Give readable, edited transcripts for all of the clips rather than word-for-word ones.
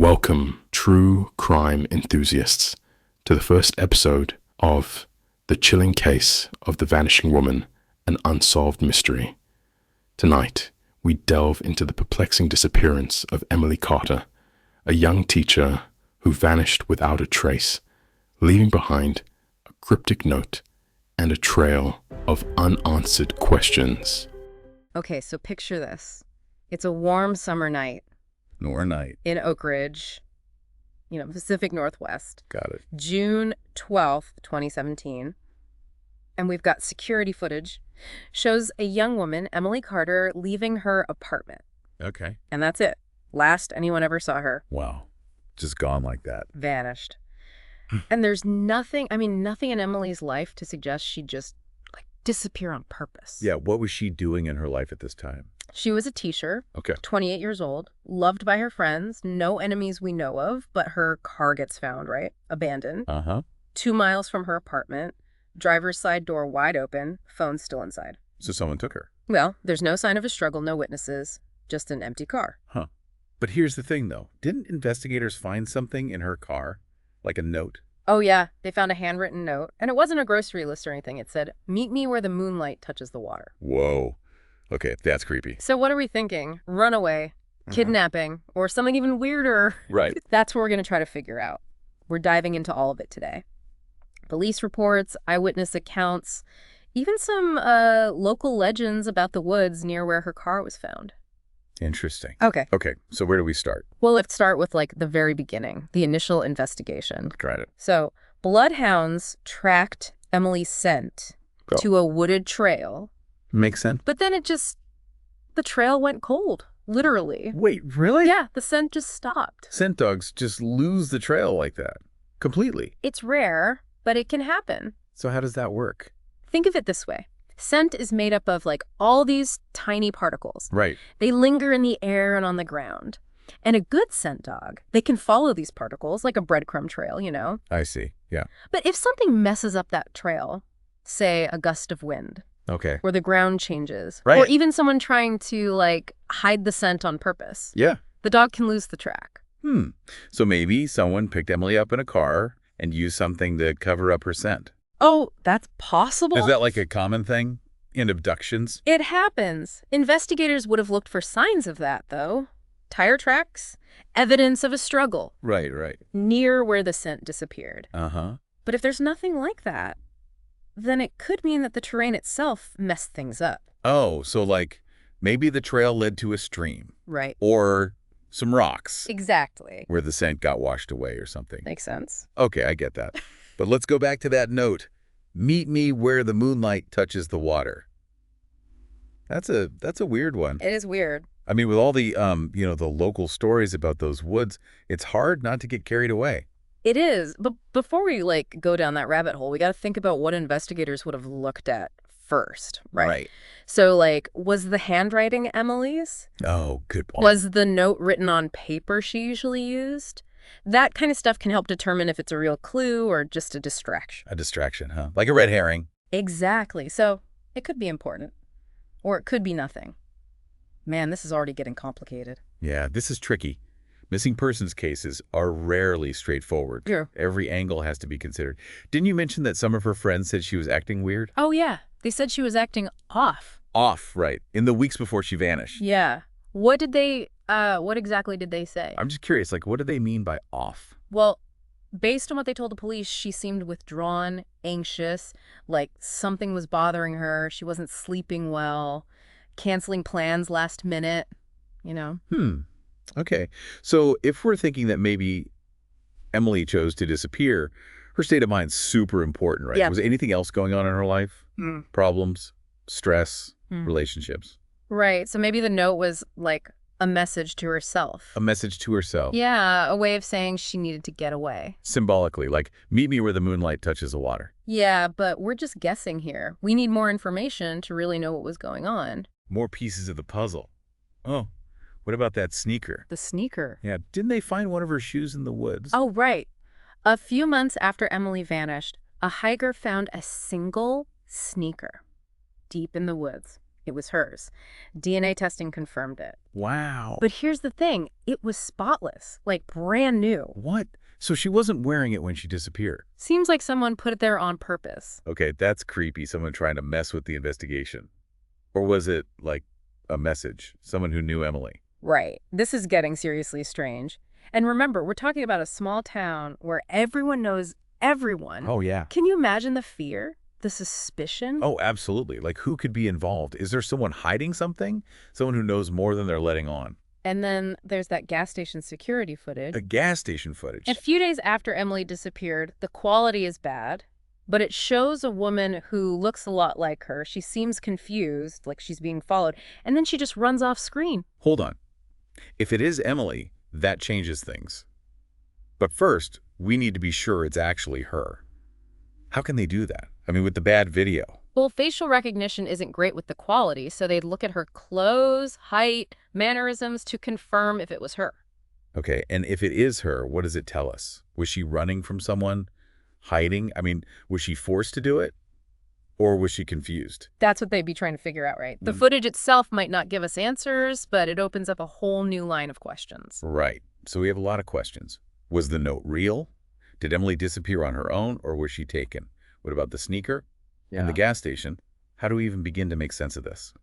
Welcome, true crime enthusiasts, to the first episode of The Chilling Case of the Vanishing Woman, an Unsolved Mystery. Tonight, we delve into the perplexing disappearance of Emily Carter, a young teacher who vanished without a trace, leaving behind a cryptic note and a trail of unanswered questions. Okay, so picture this. It's a warm summer night in Oak Ridge, Pacific Northwest. Got it. June 12th, 2017. And we've got security footage. Shows a young woman, Emily Carter, leaving her apartment. Okay. And that's it. Last anyone ever saw her. Wow. Just gone like that. Vanished. And there's nothing in Emily's life to suggest she'd just, disappear on purpose. Yeah, what was she doing in her life at this time? She was a teacher, Okay. 28 years old, loved by her friends, no enemies we know of, but her car gets found, right? Abandoned. 2 miles from her apartment, driver's side door wide open, phone still inside. So someone took her. Well, there's no sign of a struggle, no witnesses, just an empty car. Huh. But here's the thing, though. Didn't investigators find something in her car? Like a note? Oh, yeah. They found a handwritten note. And it wasn't a grocery list or anything. It said, "Meet me where the moonlight touches the water." Whoa. Okay, that's creepy. So what are we thinking? Runaway, kidnapping, or something even weirder? Right. That's what we're going to try to figure out. We're diving into all of it today. Police reports, eyewitness accounts, even some local legends about the woods near where her car was found. Interesting. Okay. Okay, so where do we start? Well, let's start with the very beginning, the initial investigation. Got it. So bloodhounds tracked Emily's scent to a wooded trail. Makes sense. But then the trail went cold, literally. Wait, really? Yeah, the scent just stopped. Scent dogs just lose the trail like that. Completely. It's rare, but it can happen. So how does that work? Think of it this way. Scent is made up of all these tiny particles. Right. They linger in the air and on the ground. And a good scent dog, they can follow these particles like a breadcrumb trail, I see. Yeah. But if something messes up that trail, say a gust of wind, Okay. or the ground changes, Right. or even someone trying to hide the scent on purpose, Yeah. the dog can lose the track. So maybe someone picked Emily up in a car and used something to cover up her scent. Oh, that's possible? Is that a common thing in abductions? It happens. Investigators would have looked for signs of that, though. Tire tracks, evidence of a struggle Right. near where the scent disappeared. Uh-huh. But if there's nothing like that, then it could mean that the terrain itself messed things up. Oh, so maybe the trail led to a stream Right. or some rocks Exactly. where the scent got washed away or something. Makes sense. Okay, I get that. But let's go back to that note. Meet me where the moonlight touches the water. That's a weird one. It is weird. I mean, with all the the local stories about those woods, it's hard not to get carried away. It is. But before we go down that rabbit hole, we got to think about what investigators would have looked at first, right? So was the handwriting Emily's? Oh, good point. Was the note written on paper she usually used? That kind of stuff can help determine if it's a real clue or just a distraction. A distraction, huh? Like a red herring. Exactly. So it could be important, or it could be nothing. Man, this is already getting complicated. Yeah, this is tricky. Missing persons cases are rarely straightforward. Yeah. Every angle has to be considered. Didn't you mention that some of her friends said she was acting weird? Oh, yeah. They said she was acting off. Off, right. In the weeks before she vanished. Yeah. What exactly did they say? I'm just curious, what do they mean by off? Well, based on what they told the police, she seemed withdrawn, anxious, like something was bothering her. She wasn't sleeping well, canceling plans last minute, Okay. So if we're thinking that maybe Emily chose to disappear, her state of mind's super important, right? Yeah. Was anything else going on in her life? Problems, stress, relationships? Right. So maybe the note was a message to herself. A message to herself. Yeah, a way of saying she needed to get away. Symbolically, meet me where the moonlight touches the water. Yeah, but we're just guessing here. We need more information to really know what was going on. More pieces of the puzzle. Oh, what about that sneaker? The sneaker. Yeah, didn't they find one of her shoes in the woods? Oh, right. A few months after Emily vanished, a hiker found a single sneaker deep in the woods. It was hers. DNA testing confirmed it. Wow. But here's the thing. It was spotless, like brand new. What? So she wasn't wearing it when she disappeared? Seems like someone put it there on purpose. Okay, that's creepy. Someone trying to mess with the investigation. Or was it, like, a message? Someone who knew Emily? Right. This is getting seriously strange. And remember, we're talking about a small town where everyone knows everyone. Oh, yeah. Can you imagine the fear? The suspicion? Oh, absolutely. Like, who could be involved? Is there someone hiding something? Someone who knows more than they're letting on? And then there's that gas station security footage. A gas station footage. A few days after Emily disappeared, the quality is bad, but it shows a woman who looks a lot like her. She seems confused, like she's being followed, and then she just runs off screen. Hold on. If it is Emily, that changes things. But first, we need to be sure it's actually her. How can they do that? I mean, with the bad video. Well, facial recognition isn't great with the quality, so they'd look at her clothes, height, mannerisms to confirm if it was her. Okay, and if it is her, what does it tell us? Was she running from someone? Hiding? I mean, was she forced to do it? Or was she confused? That's what they'd be trying to figure out, right? The footage itself might not give us answers, but it opens up a whole new line of questions. Right. So we have a lot of questions. Was the note real? Did Emily disappear on her own, or was she taken? What about the sneaker? And the gas station? How do we even begin to make sense of this?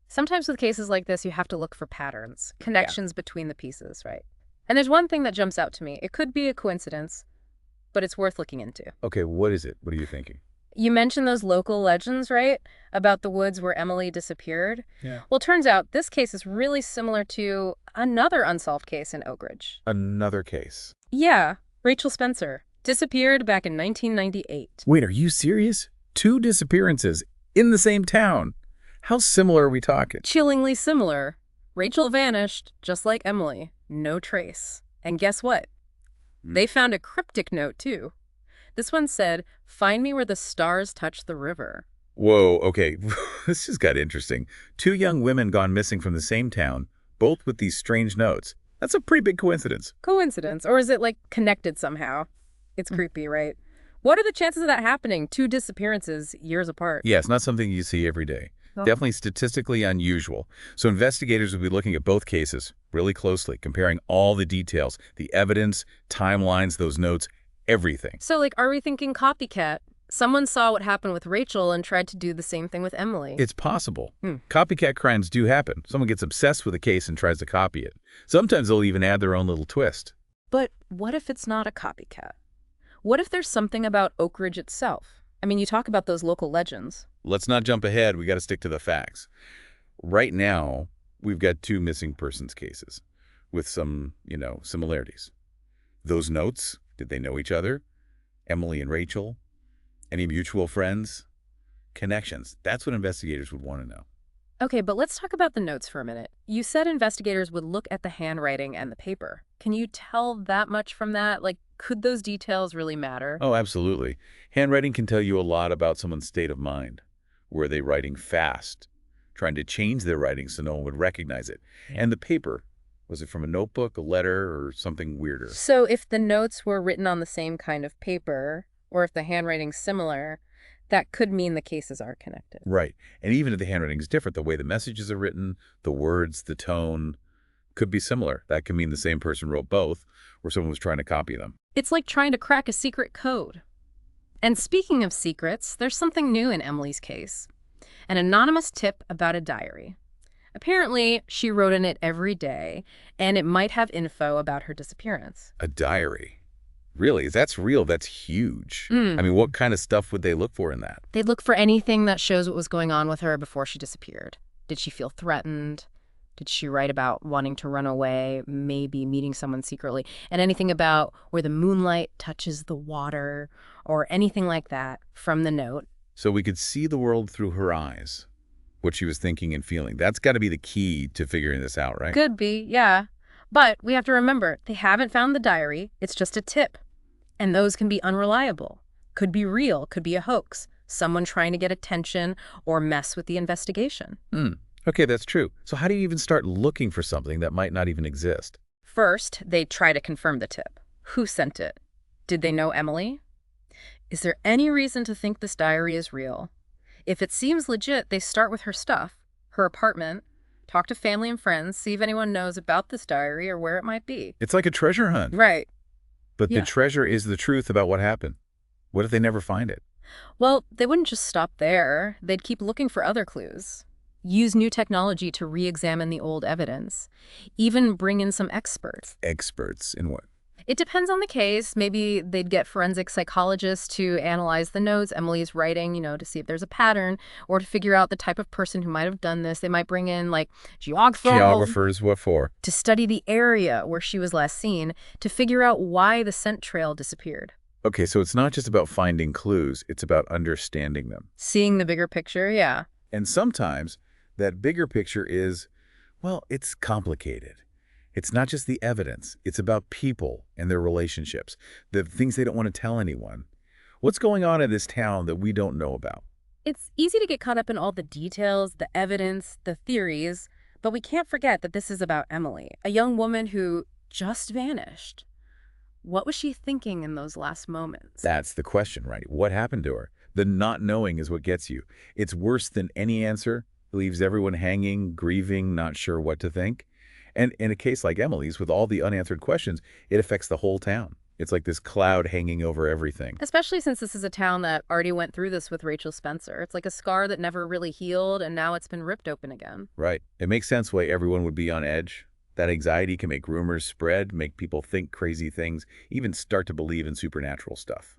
Sometimes with cases like this, you have to look for patterns, connections between the pieces, right? And there's one thing that jumps out to me. It could be a coincidence, but it's worth looking into. Okay, what is it? What are you thinking? You mentioned those local legends, right? About the woods where Emily disappeared. Yeah. Well, turns out this case is really similar to another unsolved case in Oak Ridge. Another case. Yeah, Rachel Spencer. Disappeared back in 1998. Wait, are you serious? 2 disappearances in the same town. How similar are we talking? Chillingly similar. Rachel vanished, just like Emily. No trace. And guess what? They found a cryptic note, too. This one said, "Find me where the stars touch the river." Whoa, okay. This just got interesting. 2 young women gone missing from the same town, both with these strange notes. That's a pretty big coincidence. Coincidence? Or is it, like, connected somehow? It's creepy, right? What are the chances of that happening? 2 disappearances years apart. Yeah, it's not something you see every day. Definitely statistically unusual. So investigators will be looking at both cases really closely, comparing all the details, the evidence, timelines, those notes, everything. So, like, are we thinking copycat? Someone saw what happened with Rachel and tried to do the same thing with Emily. It's possible. Copycat crimes do happen. Someone gets obsessed with a case and tries to copy it. Sometimes they'll even add their own little twist. But what if it's not a copycat? What if there's something about Oak Ridge itself? I mean, you talk about those local legends. Let's not jump ahead. We got to stick to the facts. Right now, we've got 2 missing persons cases with some, similarities. Those notes, did they know each other? Emily and Rachel? Any mutual friends? Connections. That's what investigators would want to know. Okay, but let's talk about the notes for a minute. You said investigators would look at the handwriting and the paper. Can you tell that much from that? Like, could those details really matter? Oh, absolutely. Handwriting can tell you a lot about someone's state of mind. Were they writing fast, trying to change their writing so no one would recognize it? And the paper, was it from a notebook, a letter, or something weirder? So if the notes were written on the same kind of paper, or if the handwriting's similar, that could mean the cases are connected. Right. And even if the handwriting is different, the way the messages are written, the words, the tone, could be similar. That could mean the same person wrote both, or someone was trying to copy them. It's like trying to crack a secret code. And speaking of secrets, there's something new in Emily's case. An anonymous tip about a diary. Apparently, she wrote in it every day, and it might have info about her disappearance. A diary? Really? That's real. That's huge. I mean, what kind of stuff would they look for in that? They'd look for anything that shows what was going on with her before she disappeared. Did she feel threatened? Did she write about wanting to run away, maybe meeting someone secretly? And anything about where the moonlight touches the water or anything like that from the note. So we could see the world through her eyes, what she was thinking and feeling. That's got to be the key to figuring this out, right? Could be, yeah. But we have to remember, they haven't found the diary. It's just a tip. And those can be unreliable. Could be real, could be a hoax. Someone trying to get attention or mess with the investigation. Okay, that's true. So how do you even start looking for something that might not even exist? First, they try to confirm the tip. Who sent it? Did they know Emily? Is there any reason to think this diary is real? If it seems legit, they start with her stuff. her apartment, talk to family and friends, see if anyone knows about this diary or where it might be. It's like a treasure hunt. Right. But Yeah. the treasure is the truth about what happened. What if they never find it? Well, they wouldn't just stop there. They'd keep looking for other clues. Use new technology to re-examine the old evidence. Even bring in some experts. Experts in what? It depends on the case. Maybe they'd get forensic psychologists to analyze the notes Emily's writing, to see if there's a pattern, or to figure out the type of person who might have done this. They might bring in, geographers. Geographers, what for? To study the area where she was last seen, to figure out why the scent trail disappeared. Okay, so it's not just about finding clues, it's about understanding them. Seeing the bigger picture, yeah. And sometimes that bigger picture is, it's complicated. It's not just the evidence. It's about people and their relationships, the things they don't want to tell anyone. What's going on in this town that we don't know about? It's easy to get caught up in all the details, the evidence, the theories, but we can't forget that this is about Emily, a young woman who just vanished. What was she thinking in those last moments? That's the question, right? What happened to her? The not knowing is what gets you. It's worse than any answer. It leaves everyone hanging, grieving, not sure what to think. And in a case like Emily's, with all the unanswered questions, it affects the whole town. It's like this cloud hanging over everything. Especially since this is a town that already went through this with Rachel Spencer. It's like a scar that never really healed, and now it's been ripped open again. Right. It makes sense why everyone would be on edge. That anxiety can make rumors spread, make people think crazy things, even start to believe in supernatural stuff.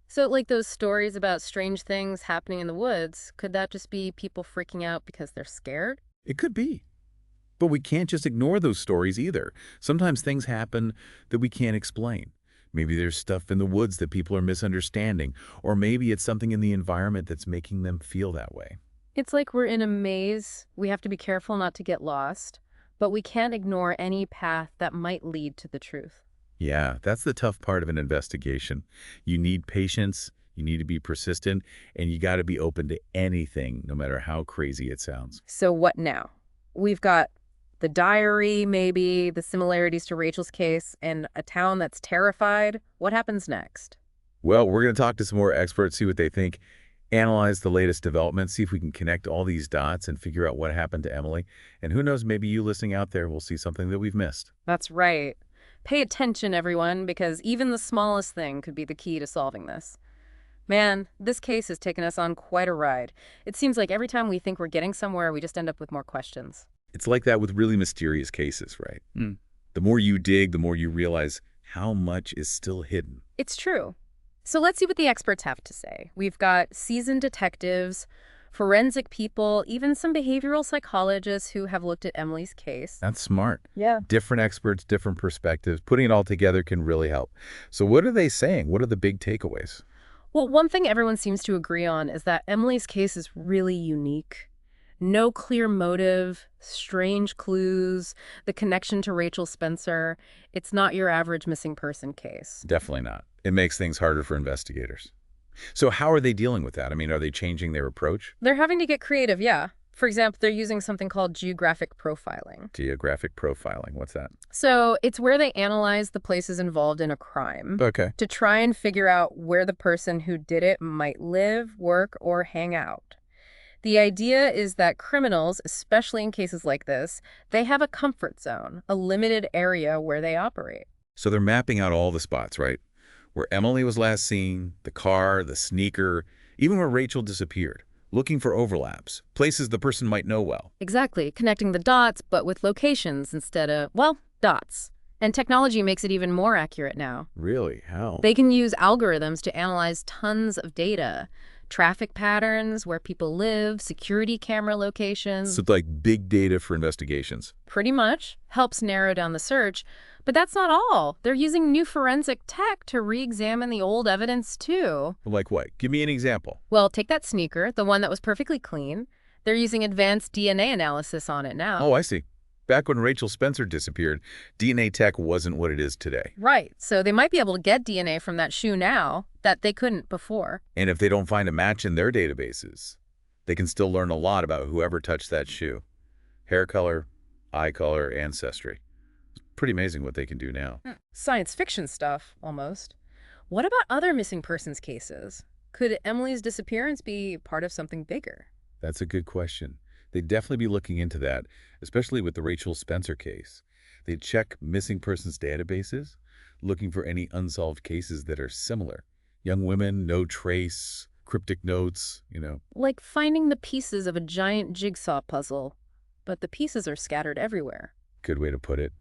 So, those stories about strange things happening in the woods, could that just be people freaking out because they're scared? It could be. But we can't just ignore those stories either. Sometimes things happen that we can't explain. Maybe there's stuff in the woods that people are misunderstanding, or maybe it's something in the environment that's making them feel that way. It's like we're in a maze. We have to be careful not to get lost, but we can't ignore any path that might lead to the truth. Yeah, that's the tough part of an investigation. You need patience, you need to be persistent, and you got to be open to anything, no matter how crazy it sounds. So what now? We've got the diary, maybe, the similarities to Rachel's case, and a town that's terrified. What happens next? Well, we're going to talk to some more experts, see what they think, analyze the latest developments, see if we can connect all these dots and figure out what happened to Emily. And who knows, maybe you listening out there will see something that we've missed. That's right. Pay attention, everyone, because even the smallest thing could be the key to solving this. Man, this case has taken us on quite a ride. It seems like every time we think we're getting somewhere, we just end up with more questions. It's like that with really mysterious cases, right? The more you dig, the more you realize how much is still hidden. It's true. So let's see what the experts have to say. We've got seasoned detectives, forensic people, even some behavioral psychologists who have looked at Emily's case. That's smart. Yeah. Different experts, different perspectives. Putting it all together can really help. So what are they saying? What are the big takeaways? Well, one thing everyone seems to agree on is that Emily's case is really unique. No clear motive, strange clues, the connection to Rachel Spencer. It's not your average missing person case. Definitely not. It makes things harder for investigators. So how are they dealing with that? I mean, are they changing their approach? They're having to get creative, yeah. For example, they're using something called geographic profiling. Geographic profiling, what's that? So it's where they analyze the places involved in a crime Okay. to try and figure out where the person who did it might live, work, or hang out. The idea is that criminals, especially in cases like this, they have a comfort zone, a limited area where they operate. So they're mapping out all the spots, right? Where Emily was last seen, the car, the sneaker, even where Rachel disappeared. Looking for overlaps, places the person might know well. Exactly, connecting the dots, but with locations instead of, dots. And technology makes it even more accurate now. Really? How? They can use algorithms to analyze tons of data. Traffic patterns, where people live, security camera locations. So like big data for investigations. Pretty much. Helps narrow down the search. But that's not all. They're using new forensic tech to re-examine the old evidence, too. Like what? Give me an example. Well, take that sneaker, the one that was perfectly clean. They're using advanced DNA analysis on it now. Oh, I see. Back when Rachel Spencer disappeared, DNA tech wasn't what it is today. Right. So they might be able to get DNA from that shoe now that they couldn't before. And if they don't find a match in their databases, they can still learn a lot about whoever touched that shoe. Hair color, eye color, ancestry. It's pretty amazing what they can do now. Science fiction stuff, almost. What about other missing persons cases? Could Emily's disappearance be part of something bigger? That's a good question. They'd definitely be looking into that, especially with the Rachel Spencer case. They'd check missing persons databases, looking for any unsolved cases that are similar. Young women, no trace, cryptic notes. Like finding the pieces of a giant jigsaw puzzle, but the pieces are scattered everywhere. Good way to put it.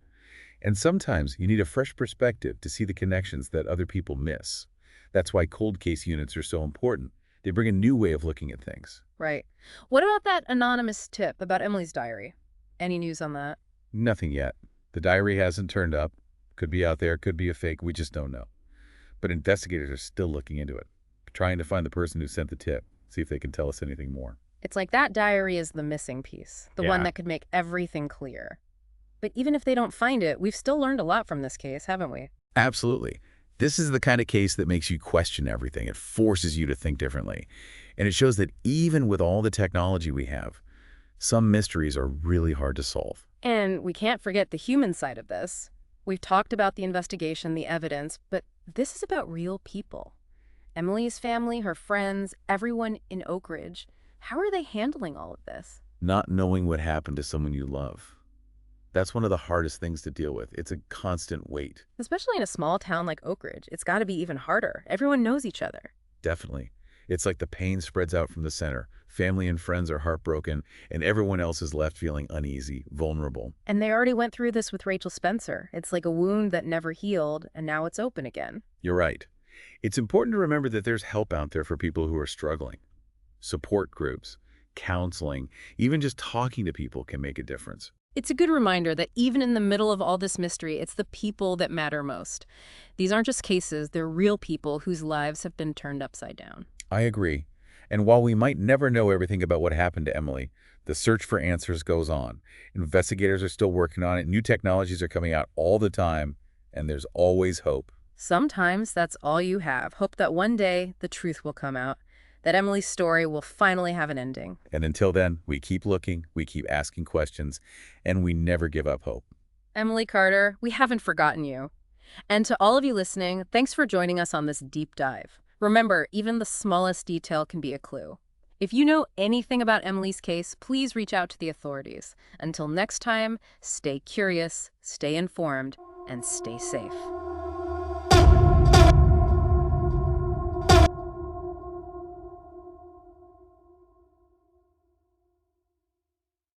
And sometimes you need a fresh perspective to see the connections that other people miss. That's why cold case units are so important. They bring a new way of looking at things. Right. What about that anonymous tip about Emily's diary? Any news on that? Nothing yet. The diary hasn't turned up. Could be out there, could be a fake, we just don't know. But investigators are still looking into it, trying to find the person who sent the tip, see if they can tell us anything more. It's like that diary is the missing piece, the one that could make everything clear. But even if they don't find it, we've still learned a lot from this case, haven't we? Absolutely. This is the kind of case that makes you question everything. It forces you to think differently. And it shows that even with all the technology we have, some mysteries are really hard to solve. And we can't forget the human side of this. We've talked about the investigation, the evidence, but this is about real people. Emily's family, her friends, everyone in Oak Ridge. How are they handling all of this? Not knowing what happened to someone you love. That's one of the hardest things to deal with. It's a constant weight. Especially in a small town like Oak Ridge, it's got to be even harder. Everyone knows each other. Definitely. It's like the pain spreads out from the center. Family and friends are heartbroken, and everyone else is left feeling uneasy, vulnerable. And they already went through this with Rachel Spencer. It's like a wound that never healed, and now it's open again. You're right. It's important to remember that there's help out there for people who are struggling. Support groups, counseling, even just talking to people can make a difference. It's a good reminder that even in the middle of all this mystery, it's the people that matter most. These aren't just cases, they're real people whose lives have been turned upside down. I agree. And while we might never know everything about what happened to Emily, the search for answers goes on. Investigators are still working on it. New technologies are coming out all the time, and there's always hope. Sometimes that's all you have. Hope that one day the truth will come out, that Emily's story will finally have an ending. And until then, we keep looking, we keep asking questions, and we never give up hope. Emily Carter, we haven't forgotten you. And to all of you listening, thanks for joining us on this deep dive. Remember, even the smallest detail can be a clue. If you know anything about Emily's case, please reach out to the authorities. Until next time, stay curious, stay informed, and stay safe.